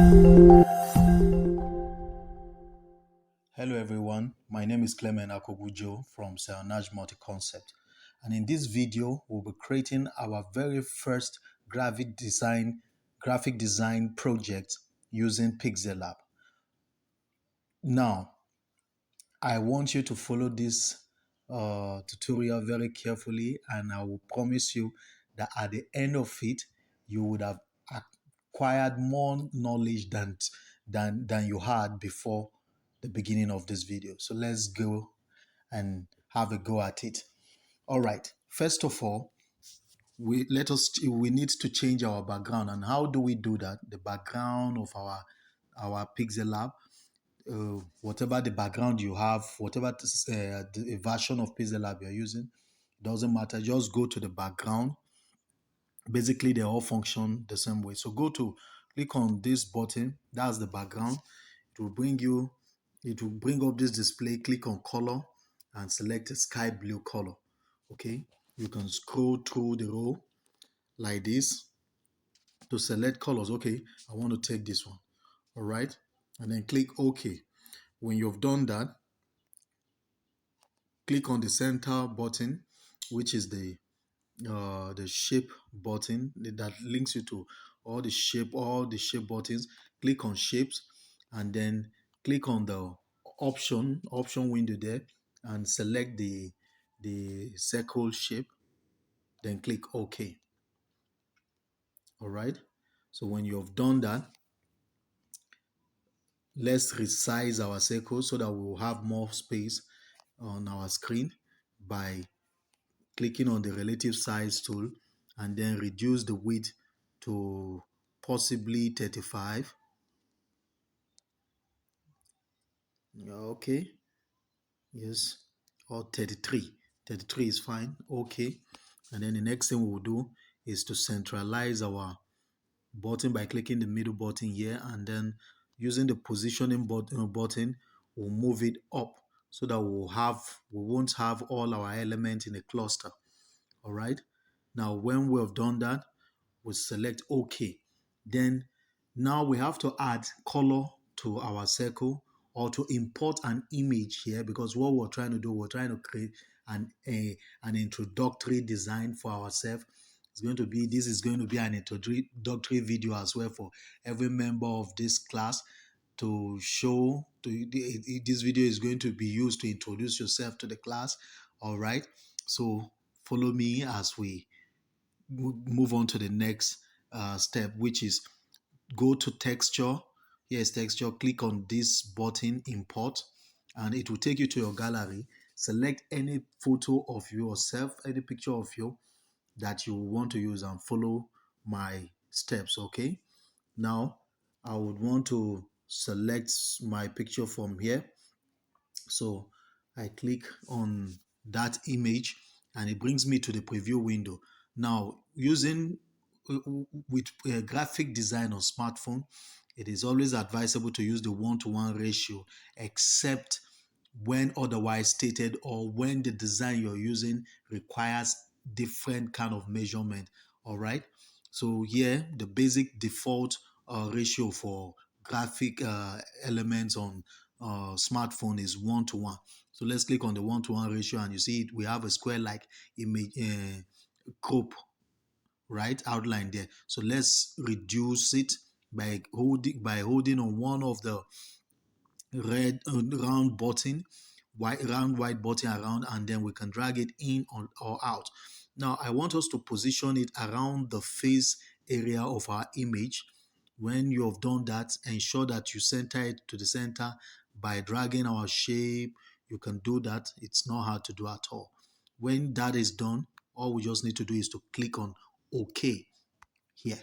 Hello everyone, my name is Clement Akogujo from Selnage Multi-Concept, and in this video we'll be creating our very first graphic design project using Pixellab. Now, I want you to follow this tutorial very carefully, and I will promise you that at the end of it, you would have acquired more knowledge than you had before the beginning of this video. So let's go and have a go at it. All right. First of all, we need to change our background. And how do we do that? The background of our Pixellab, whatever the background you have, whatever the version of Pixellab you're using, doesn't matter. Just go to the background. Basically, they all function the same way. So click on this button. That's the background. It will bring up this display. Click on color and select a sky blue color. Okay. You can scroll through the row like this to select colors. Okay. I want to take this one. All right. And then click OK. When you've done that, click on the center button, which is the shape button that links you to all the shape buttons. Click on shapes and then click on the option window there and select the circle shape, then click OK. All right, so when you have done that, let's resize our circle so that we will have more space on our screen by clicking on the relative size tool and then reduce the width to possibly 35. Okay. Yes. Or 33. 33 is fine. Okay. And then the next thing we will do is to centralize our button by clicking the middle button here, and then using the positioning button, we'll move it up so that we won't have all our elements in a cluster. All right. Now, when we have done that, we'll select OK. Then now we have to add color to our circle or to import an image here, because what we're trying to do, we're trying to create an introductory design for ourselves. This is going to be an introductory video as well for every member of this class to show. This video is going to be used to introduce yourself to the class. All right. So follow me as we move on to the next step, which is go to texture. Here's texture. Click on this button, import, and it will take you to your gallery. Select any photo of yourself, any picture of you that you want to use, and follow my steps. Okay. Now I would want to select my picture from here. So I click on that image and it brings me to the preview window. Now, using with a graphic design on smartphone, it is always advisable to use the 1:1 ratio, except when otherwise stated or when the design you're using requires different kind of measurement. All right. So here, the basic default ratio for graphic elements on smartphone is 1:1. So let's click on the 1:1 ratio and you see it. We have a square like image crop right outline there. So let's reduce it by holding on one of the red round button, round white button around, and then we can drag it in or out. Now I want us to position it around the face area of our image. When you have done that, ensure that you center it to the center by dragging our shape. You can do that. It's not hard to do at all. When that is done, all we just need to do is to click on OK here.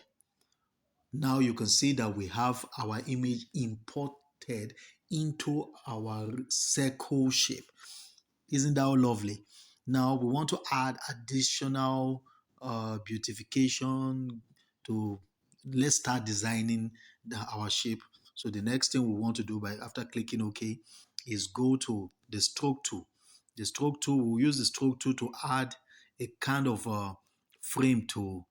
Now you can see that we have our image imported into our circle shape. Isn't that lovely? Now we want to add additional beautification to, let's start designing our shape. So the next thing we want to do after clicking OK is go to the stroke tool. The stroke tool, we'll use the stroke tool to add a kind of frame to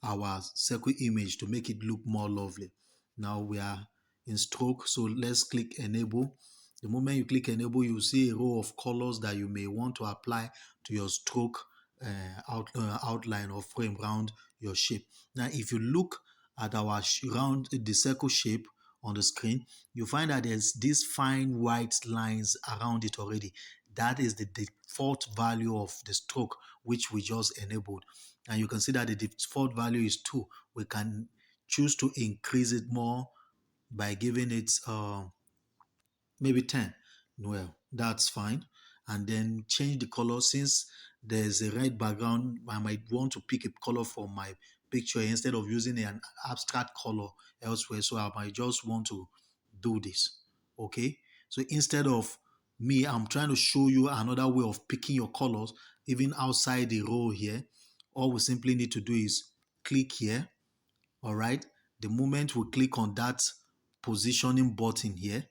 our circle image to make it look more lovely. Now we are in stroke. So let's click enable. The moment you click enable, you see a row of colors that you may want to apply to your stroke outline or frame around your shape. Now, if you look at our round the circle shape on the screen, you find that there's these fine white lines around it already. That is the default value of the stroke which we just enabled. And you can see that the default value is 2. We can choose to increase it more by giving it maybe 10. Well, that's fine. And then change the color. Since there's a red background, I might want to pick a color for my picture instead of using an abstract color elsewhere. So I might just want to do this. Okay. So instead of me, I'm trying to show you another way of picking your colors, even outside the row here. All we simply need to do is click here. All right. The moment we click on that positioning button here,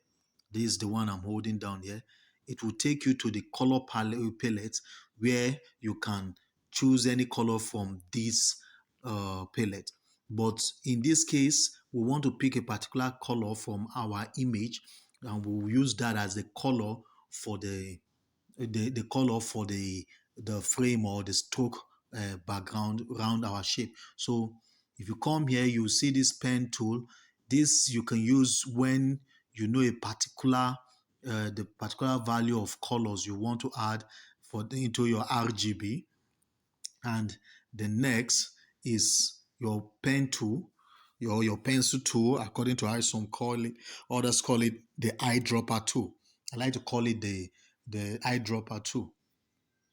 this is the one I'm holding down here, it will take you to the color palette where you can choose any color from this palette. But in this case, we want to pick a particular color from our image, and we'll use that as the color for the color for the frame or the stroke background around our shape. So if you come here, you see this pen tool. This you can use when you know a particular the particular value of colors you want to add into your RGB. And the next is your pen tool, your pencil tool, according to how some call it. Others call it the eyedropper tool. I like to call it the eyedropper tool.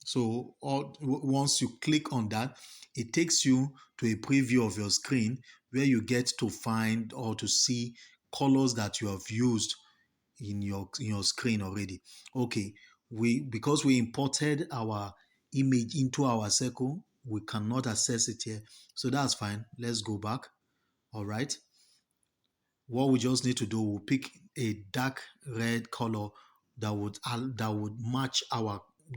So once you click on that, it takes you to a preview of your screen where you get to find or to see colors that you have used in your screen already. Okay, because we imported our image into our circle, we cannot access it here. So that's fine. Let's go back. All right. What we just need to do, we'll pick a dark red color that would match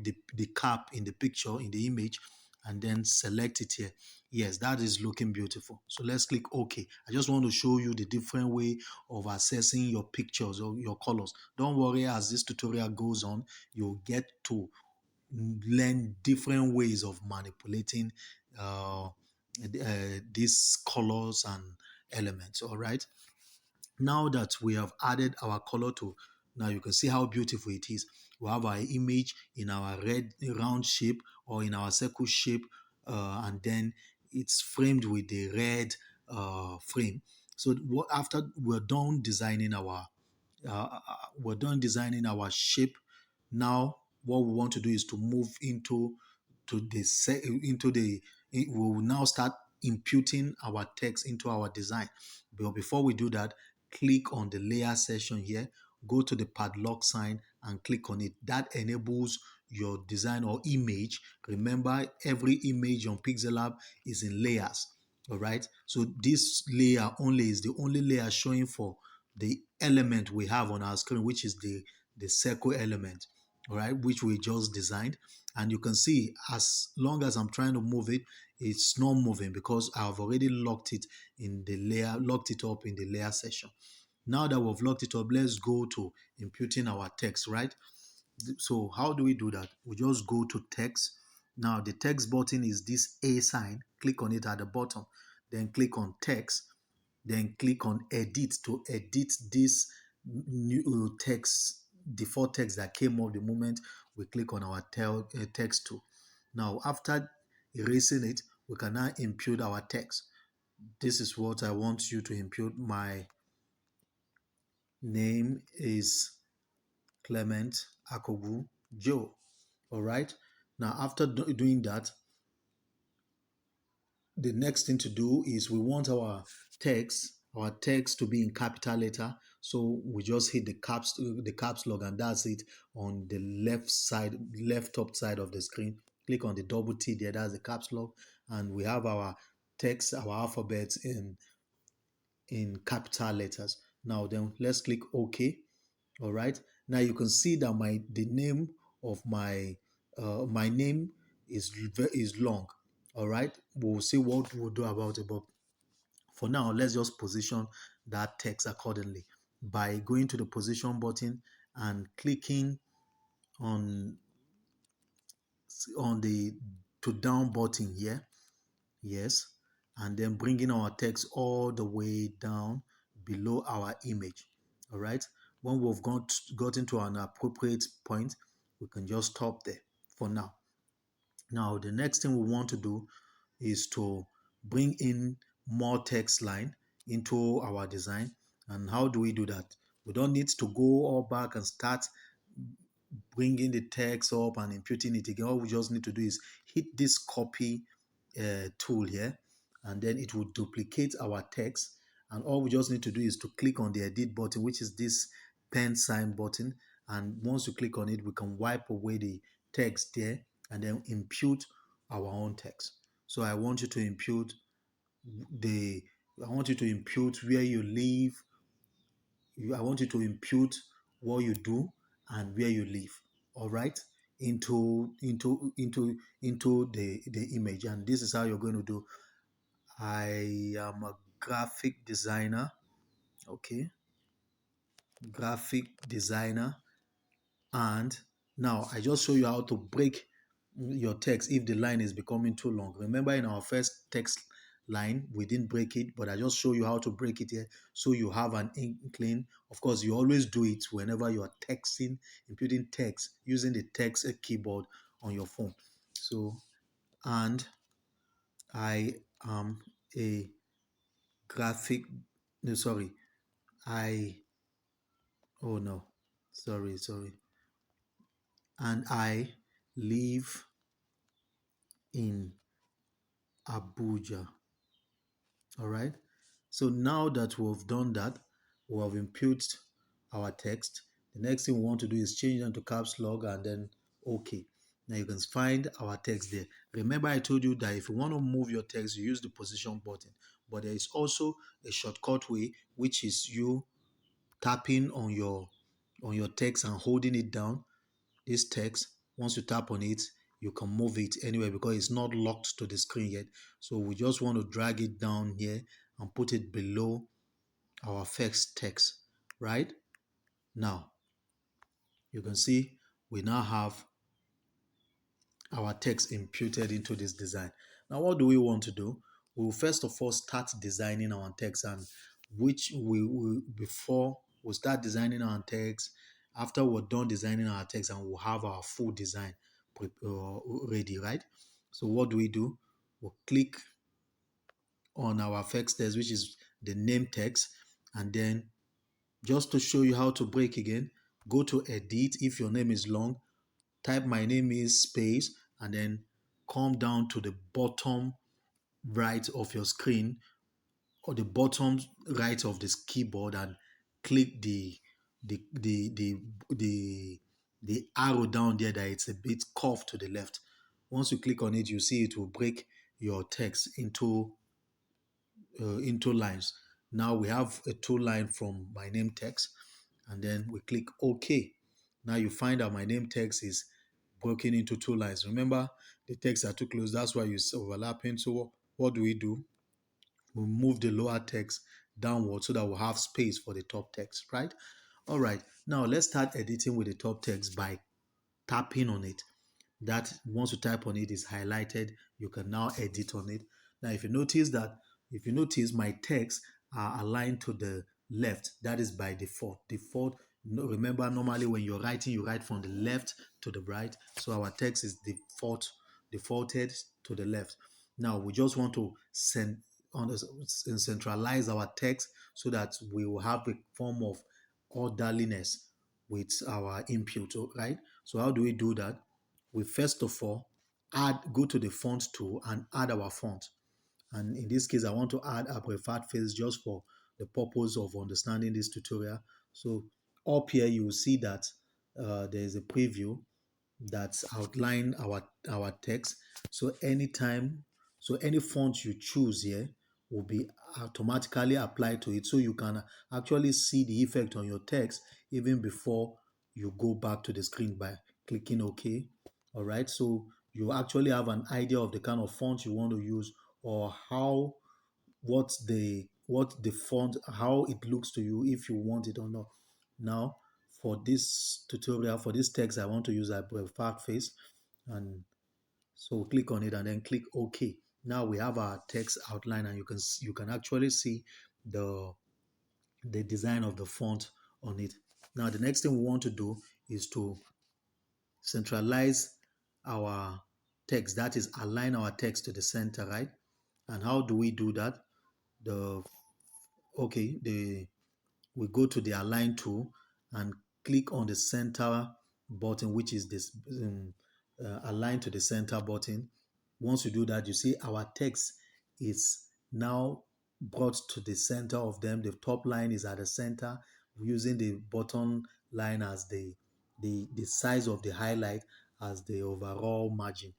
the cap in the picture in the image, and then select it here. Yes, that is looking beautiful. So let's click OK. I just want to show you the different way of accessing your pictures or your colors. Don't worry, as this tutorial goes on, you'll get to learn different ways of manipulating these colors and elements. All right. Now that we have added our color to, now you can see how beautiful it is. We have our image in our red round shape or in our circle shape, and then it's framed with the red frame. So after we're done designing our shape. Now what we want to do is to move into the we will now start imputing our text into our design. But before we do that, click on the layer section here, go to the padlock sign and click on it. That enables your design or image. Remember, every image on Pixellab is in layers. All right. So this layer only is the only layer showing for the element we have on our screen, which is the circle element. All right, which we just designed. And you can see as long as I'm trying to move it, it's not moving because I've already locked it up in the layer section. Now that we've locked it up, let's go to imputing our text, right? So how do we do that? We just go to text. Now the text button is this A sign. Click on it at the bottom. Then click on text. Then click on edit to edit this new text, default text that came up the moment we click on our text tool. Now after erasing it, we can now impute our text. This is what I want you to impute. My name is Clement Akogu Joe. All right. Now, after doing that, the next thing to do is we want our text to be in capital letter. So we just hit the caps lock, and that's it on the left top side of the screen. Click on the double T there, that's the caps lock, and we have our text, our alphabets in capital letters. Now then, let's click OK. All right. Now you can see that the name of my name is long. All right. We'll see what we'll do about it. But for now, let's just position that text accordingly. by going to the position button and clicking on the to down button here. Yes. And then bringing our text all the way down below our image. All right. When we've gotten to an appropriate point, we can just stop there for now. Now, the next thing we want to do is to bring in more text line into our design. And how do we do that? We don't need to go all back and start bringing the text up and imputing it again. All we just need to do is hit this copy tool here, and then it will duplicate our text. And all we just need to do is to click on the edit button, which is this pen sign button. And once you click on it, we can wipe away the text there and then impute our own text. So I want you to impute the I want you to impute where you live. I want you to impute what you do and where you live. All right, into the image, and this is how you're going to do. I am a graphic designer. Okay, graphic designer. And now I just show you how to break your text if the line is becoming too long. Remember, in our first text line, we didn't break it, but I just show you how to break it here so you have an inkling. Of course, you always do it whenever you are texting, imputing text using the text keyboard on your phone. So, and I am a graphic, no, sorry, I, oh no, sorry, and I live in Abuja. All right. So now that we've done that, we have input our text. The next thing we want to do is change them to caps lock and then OK. Now you can find our text there. Remember, I told you that if you want to move your text, you use the position button. But there is also a shortcut way, which is you tapping on your text and holding it down. This text, once you tap on it, you can move it anywhere because it's not locked to the screen yet. So we just want to drag it down here and put it below our first text. Right now, you can see we now have our text imputed into this design. Now, what do we want to do? We will first of all start designing our text, and which we will, before we start designing our text, after we're done designing our text and we'll have our full design ready, right? So what do? We'll click on our first text, which is the name text, and then just to show you how to break again, go to edit. If your name is long, type my name is space and then come down to the bottom right of your screen or the bottom right of this keyboard and click the the the the, the arrow down there that it's a bit curved to the left. Once you click on it, you see it will break your text into lines. Now we have a two line from my name text, and then we click OK. Now you find that my name text is broken into two lines. Remember, the text are too close. That's why it's overlapping. So what do? We move the lower text downward so that we'll have space for the top text, right? All right. Now let's start editing with the top text by tapping on it. That once you type on it is highlighted, you can now edit on it. Now, if you notice my text are aligned to the left, that is by default. Remember, normally when you're writing, you write from the left to the right. So our text is defaulted to the left. Now we just want to centralize our text so that we will have a form of orderliness with our input, right? So how do we do that? We first of all go to the font tool and add our font. And in this case, I want to add a preferred face just for the purpose of understanding this tutorial. So up here, you will see that there is a preview that's outline our text. So any font you choose here will be automatically applied to it, so you can actually see the effect on your text even before you go back to the screen by clicking OK. All right, so you actually have an idea of the kind of font you want to use or what the what the font, how it looks to you, if you want it or not. Now, for this tutorial, for this text, I want to use a fact face, and so click on it and then click OK. Now we have our text outline, and you can actually see the design of the font on it. Now the next thing we want to do is to centralize our text, that is align our text to the center, right? And how do we do that? The okay, we go to the align tool and click on the center button, which is this align to the center button. Once you do that, you see our text is now brought to the center of them. The top line is at the center, using the bottom line as the size of the highlight as the overall margin.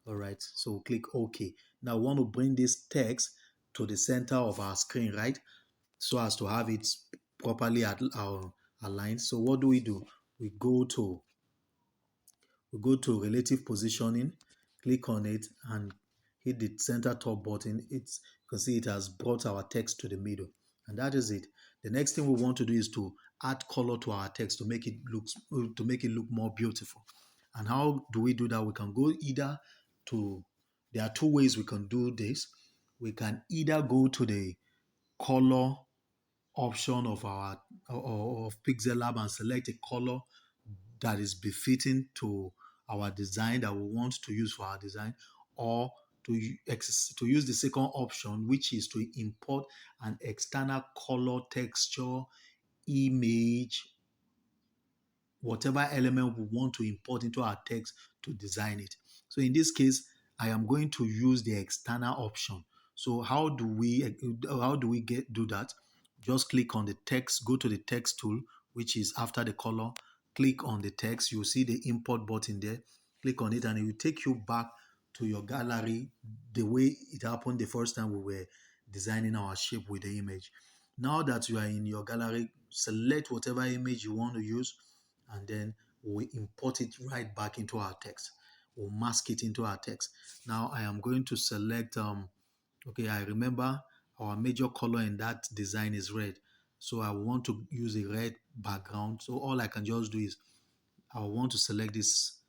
All right, so click OK. Now we want to bring this text to the center of our screen, right? So as to have it properly aligned. So what do? We go to relative positioning, click on it and hit the center top button. You can see it has brought our text to the middle, and that is it. The next thing we want to do is to add color to our text to make it look more beautiful. And how do we do that? We can go either to, there are two ways we can do this. We can either go to the color option of our of Pixellab and select a color that is befitting to our design that we want to use for our design, or to use the second option, which is to import an external color, texture, image, whatever element we want to import into our text to design it. So in this case, I am going to use the external option. So how do we do that? Just click on the text, go to the text tool, which is after the color. Click on the text. You'll see the import button there. Click on it and it will take you back to your gallery the way it happened the first time we were designing our shape with the image. Now that you are in your gallery, select whatever image you want to use, and then we import it right back into our text. We'll mask it into our text. Now I am going to select, okay, I remember our major color in that design is red. So I want to use a red background. So all I can just do is I want to select this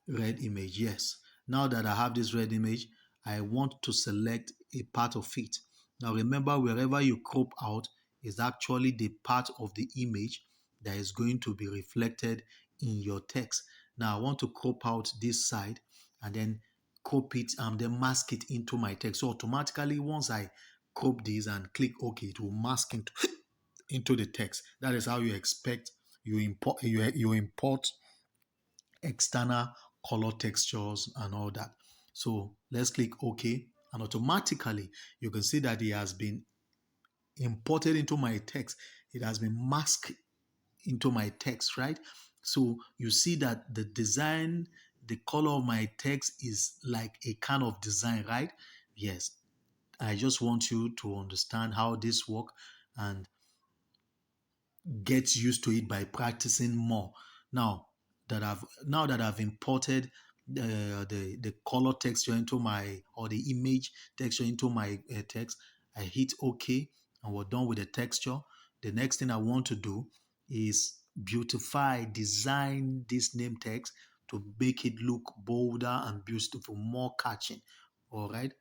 red image. Yes. Now that I have this red image, I want to select a part of it. Now remember, wherever you crop out is actually the part of the image that is going to be reflected in your text. Now I want to crop out this side and then crop it and then mask it into my text. So automatically, once I crop this and click OK, it will mask into the text. That is how you expect you import external color textures and all that. So let's click OK, and automatically you can see that it has been imported into my text. It has been masked into my text, right? So you see that the design, the color of my text is like a kind of design, right? Yes. I just want you to understand how this works and get used to it by practicing more. Now that I've imported the color texture into my, or the image texture into my text, I hit OK and we're done with the texture. The next thing I want to do is beautify, design this name text to make it look bolder and beautiful, more catching. All right.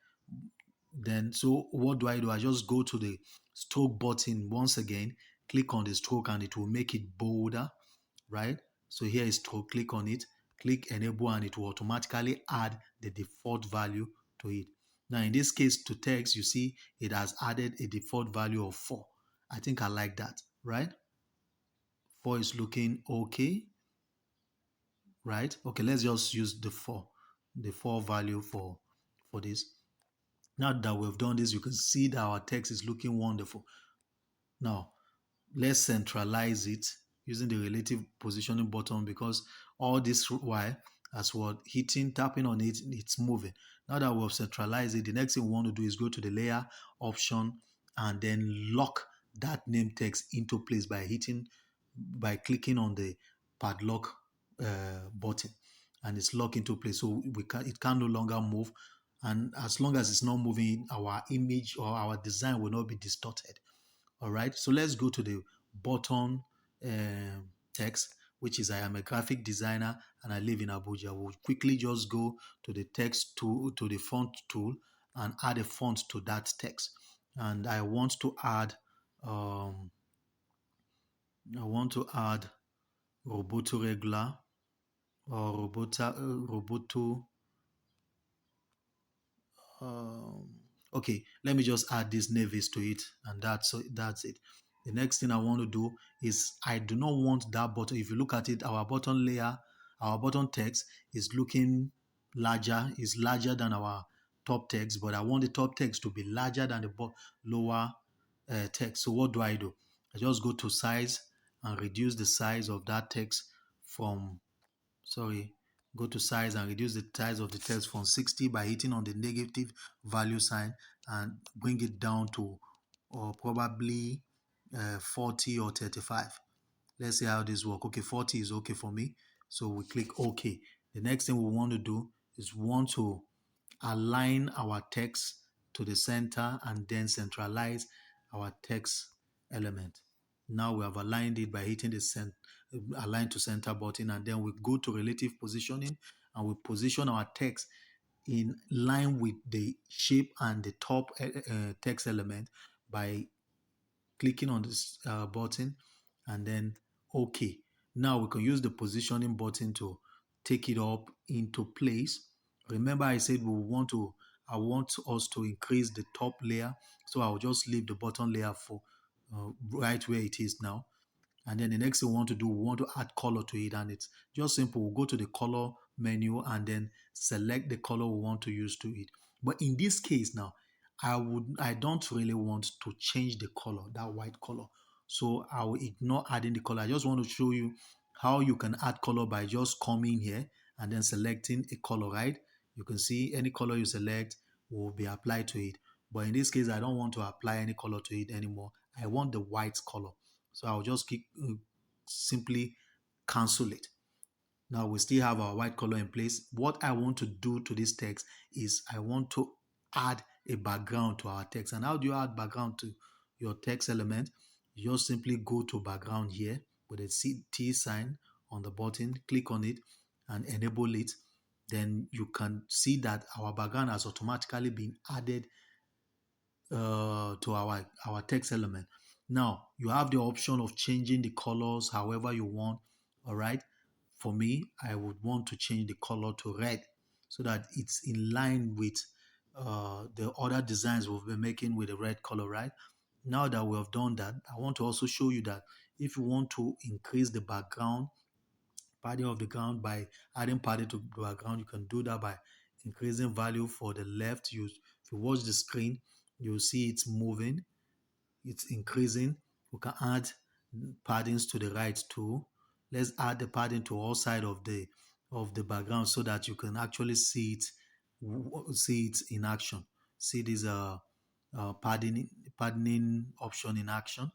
Then, so what do? I just go to the stroke button once again, click on the stroke, and it will make it bolder, right? So here is stroke, click on it, click enable, and it will automatically add the default value to it. Now, in this case, to text, you see it has added a default value of 4. I think I like that, right? 4 is looking okay, right? Okay, let's just use the 4 value for this. Now that we've done this, you can see that our text is looking wonderful. Now, let's centralize it using the relative positioning button, because all this while, as we're tapping on it, it's moving. Now that we've centralized it, the next thing we want to do is go to the layer option and then lock that name text into place by clicking on the padlock button, and it's locked into place. So it can no longer move. And as long as it's not moving, our image or our design will not be distorted. All right, so let's go to the button text, which is I am a graphic designer and I live in Abuja. We'll quickly just go to the text tool, to the font tool, and add a font to that text. And I want to add, um, Roboto regular or Roboto. Um, okay, let me just add this navis to it, and that's it. The next thing I want to do is I do not want that button. If you look at it, our button layer, our button text is looking larger, is larger than our top text, but I want the top text to be larger than the lower text. So what do? I just go to size and reduce the size of that text from sorry, go to size and reduce the size of the text from 60 by hitting on the negative value sign and bring it down to probably 40 or 35. Let's see how this works. Okay, 40 is okay for me. So we click OK. The next thing we want to do is we want to align our text to the center and then centralize our text element. Now we have aligned it by hitting the align to center button, and then we go to relative positioning and we position our text in line with the shape and the top text element by clicking on this button and then OK. Now we can use the positioning button to take it up into place. Remember I said I want us to increase the top layer, so I'll just leave the bottom layer for right where it is now. And then the next thing we want to do, we want to add color to it, and it's just simple. We'll go to the color menu and then select the color we want to use to it. But in this case now, I don't really want to change the color, that white color. So I will ignore adding the color. I just want to show you how you can add color by just coming here and then selecting a color, right? You can see any color you select will be applied to it. But in this case, I don't want to apply any color to it anymore. I want the white color. So I'll just simply cancel it. Now we still have our white color in place. What I want to do to this text is I want to add a background to our text. And how do you add background to your text element? You just simply go to background here with a T sign on the button, click on it and enable it. Then you can see that our background has automatically been added to our text element. Now you have the option of changing the colors however you want. All right. For me, I would want to change the color to red so that it's in line with the other designs we've been making with the red color, right? Now that we have done that, I want to also show you that if you want to increase the background padding of the ground by adding padding to the background, you can do that by increasing value for the left. If you watch the screen, you'll see it's moving, it's increasing. We can add paddings to the right too. Let's add the padding to all sides of the background so that you can actually see it in action. See this padding option in action.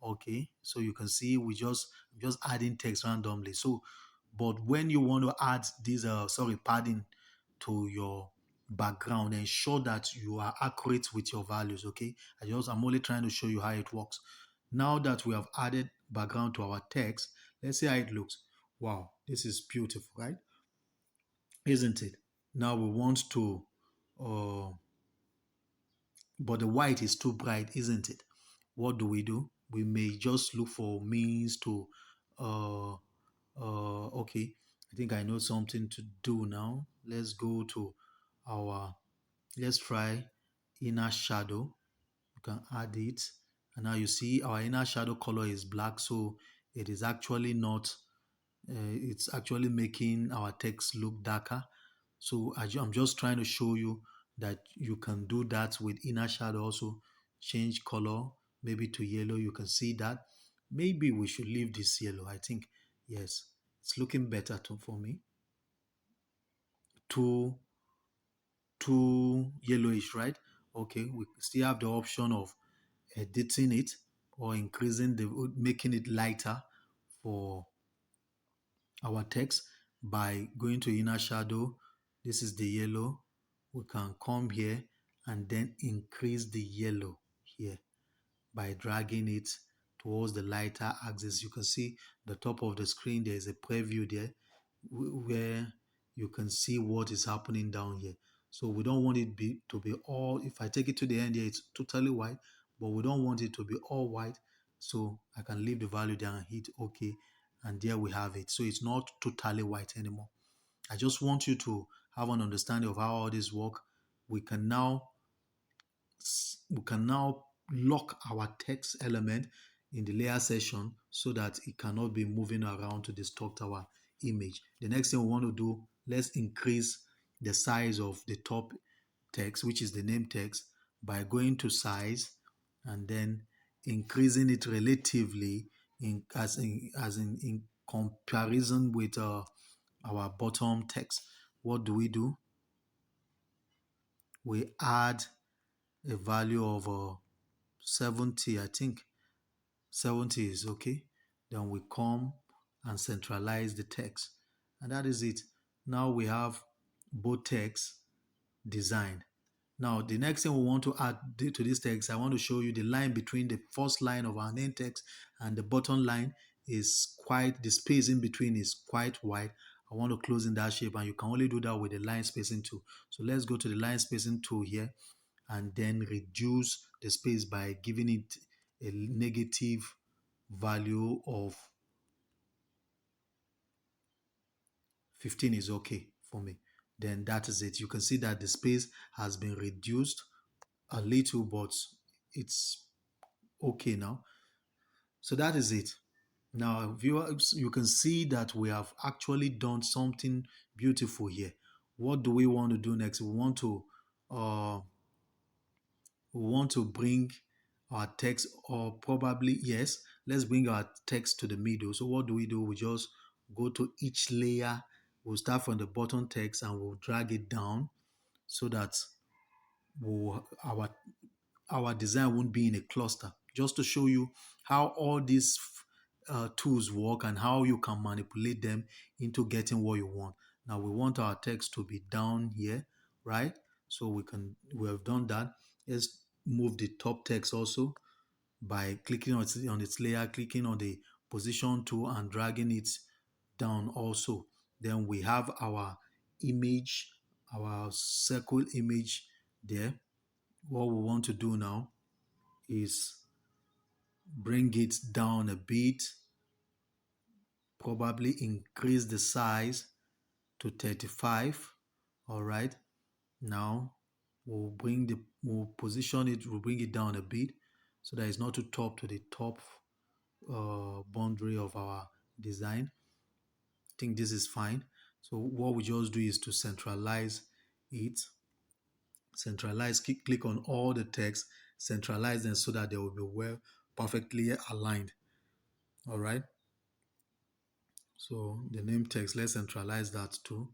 Okay, so you can see we just adding text randomly. So, but when you want to add this padding to your background, ensure that you are accurate with your values. Okay, I'm only trying to show you how it works. Now that we have added background to our text, let's see how it looks. Wow, this is beautiful, right? Isn't it? Now we want to uh, but the white is too bright, isn't it? What do? We may just look for means to uh okay, I think I know something to do now. Let's go to our let's try inner shadow. You can add it, and now you see our inner shadow color is black, so it is actually not it's actually making our text look darker. So I'm just trying to show you that you can do that with inner shadow also. Change color maybe to yellow. You can see that. Maybe we should leave this yellow. I think, yes, it's looking better for me. Too, too yellowish, right? Okay, we still have the option of editing it or making it lighter for our text by going to inner shadow. This is the yellow. we can come here and then increase the yellow here by dragging it towards the lighter axis. You can see the top of the screen, there is a preview there where you can see what is happening down here. So we don't want it to be all, if I take it to the end here, it's totally white, but we don't want it to be all white. So I can leave the value there and hit OK. And there we have it. So it's not totally white anymore. I just want you to have an understanding of how all this work. We can now lock our text element in the layer section so that it cannot be moving around to distort our image. The next thing we want to do, let's increase the size of the top text, which is the name text, by going to size and then increasing it relatively in comparison with our bottom text. What do? We add a value of 70, I think 70 is okay. Then we come and centralize the text. And that is it. Now we have both text designed. Now, the next thing we want to add to this text, I want to show you the line between the first line of our name text and the bottom line is quite, the space in between is quite wide. I want to close in that shape, and you can only do that with the line spacing tool. So let's go to the line spacing tool here and then reduce the space by giving it a negative value of 15 is okay for me. Then that is it. You can see that the space has been reduced a little, but it's okay now. So that is it. Now, viewers, you can see that we have actually done something beautiful here. What do we want to do next? Uh, we want to bring our text, or probably, yes, let's bring our text to the middle. So what do? We just go to each layer. We'll start from the bottom text and we'll drag it down so that our design won't be in a cluster. Just to show you how all these tools work and how you can manipulate them into getting what you want. Now we want our text to be down here, right? So we have done that. Let's move the top text also by clicking on its layer, clicking on the position tool and dragging it down also. Then we have our image, our circle image there. What we want to do now is bring it down a bit, probably increase the size to 35. All right. Now we'll position it, we'll bring it down a bit so that it's not too top to the top boundary of our design. I think this is fine. So what we just do is to centralize it. Centralize, click on all the text, centralize them so that they will be well perfectly aligned. All right. So the name text, let's centralize that too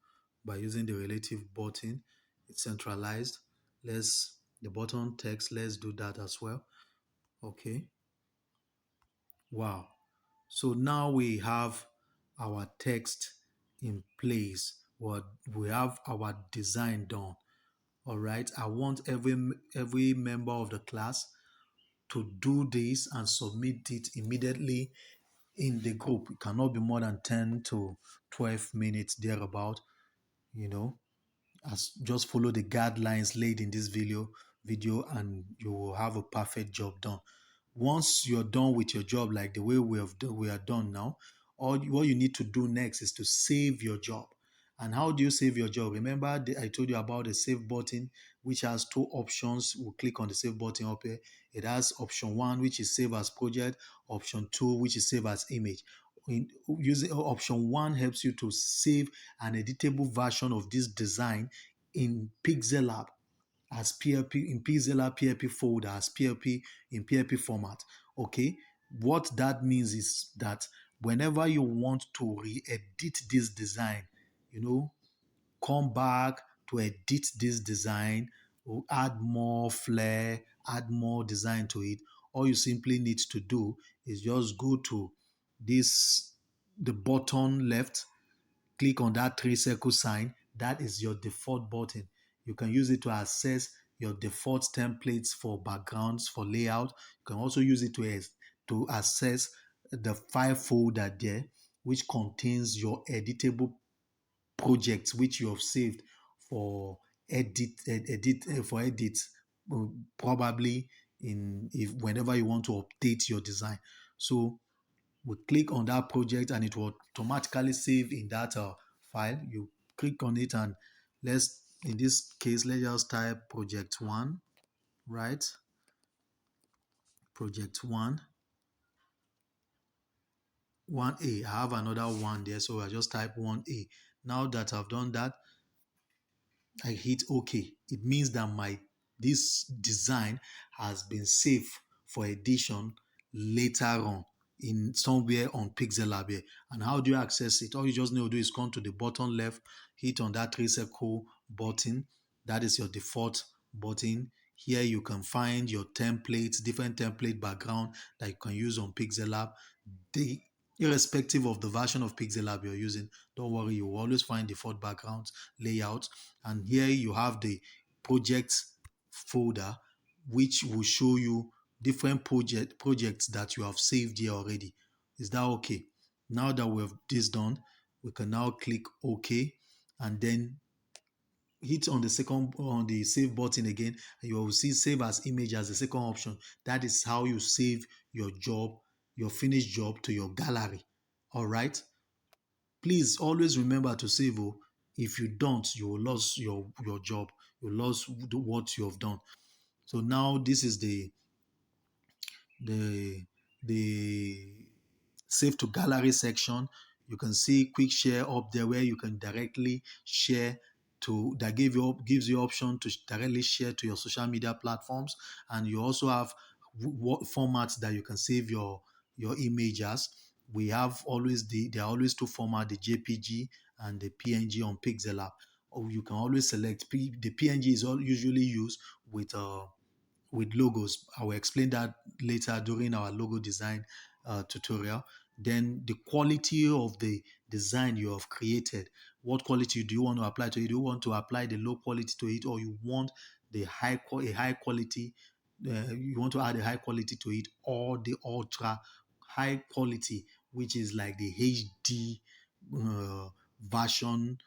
by using the relative button. It's centralized. The button text, let's do that as well. Okay. Wow. So now we have our text in place. We have our design done. All right. I want every member of the class to do this and submit it immediately in the group. It cannot be more than 10 to 12 minutes thereabout. As just follow the guidelines laid in this video and you will have a perfect job done. Once you're done with your job, like the way we are done now, what you need to do next is to save your job. And how do you save your job? Remember, I told you about the save button, which has two options. We'll click on the save button up here. It has option 1, which is save as project, option 2, which is save as image. Using option 1 helps you to save an editable version of this design in Pixellab as PLP, in Pixellab PLP folder as PLP in PLP format. Okay, what that means is that whenever you want to re-edit this design, come back to edit this design or add more flair, add more design to it, all you simply need to do is just go to the button left, click on that 3 circle sign. That is your default button. You can use it to access your default templates for backgrounds, for layout. You can also use it to access the file folder there, which contains your editable projects which you have saved for edit probably in if whenever you want to update your design. So we click on that project and it will automatically save in that file. You click on it and in this case, let's just type project one, right? Project one, 1A. I have another one there, so I just type 1A. Now that I've done that, I hit OK. It means that this design has been saved for edition later on in somewhere on Pixellab here. And how do you access it? All you just need to do is come to the bottom left, hit on that three-circle button. That is your default button. Here you can find your templates, different template background that you can use on Pixellab. They, irrespective of the version of Pixellab you're using, don't worry, you will always find default backgrounds, layouts. And here you have the projects folder, which will show you different projects that you have saved here already. Is that okay? Now that we have this done, we can now click OK and then hit on the save button again, and you will see save as image as the second option. That is how you save your job, your finished job, to your gallery. All right. Please always remember to save. Oh, if you don't, you will lose your job. You lose what you have done. So now this is the the save to gallery section. You can see quick share up there where you can directly share to that gives you option to directly share to your social media platforms. And you also have what formats that you can save your images. We have always there are always two formats, the JPG and the PNG on Pixellab. Or you can always select the PNG is usually used with logos. I will explain that later during our logo design tutorial. Then the quality of the design you have created. What quality do you want to apply to it? Do you want to apply the low quality to it, or you want a high quality? You want to add a high quality to it, or the ultra high quality, which is like the HD version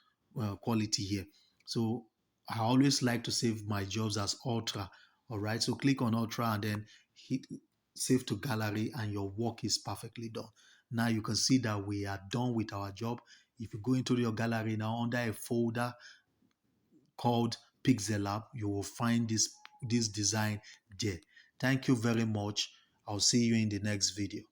quality here. So I always like to save my jobs as ultra. All right, so click on ultra and then hit save to gallery, and your work is perfectly done. Now you can see that we are done with our job. If you go into your gallery now, under a folder called Pixellab, you will find this design there. Thank you very much. I'll see you in the next video.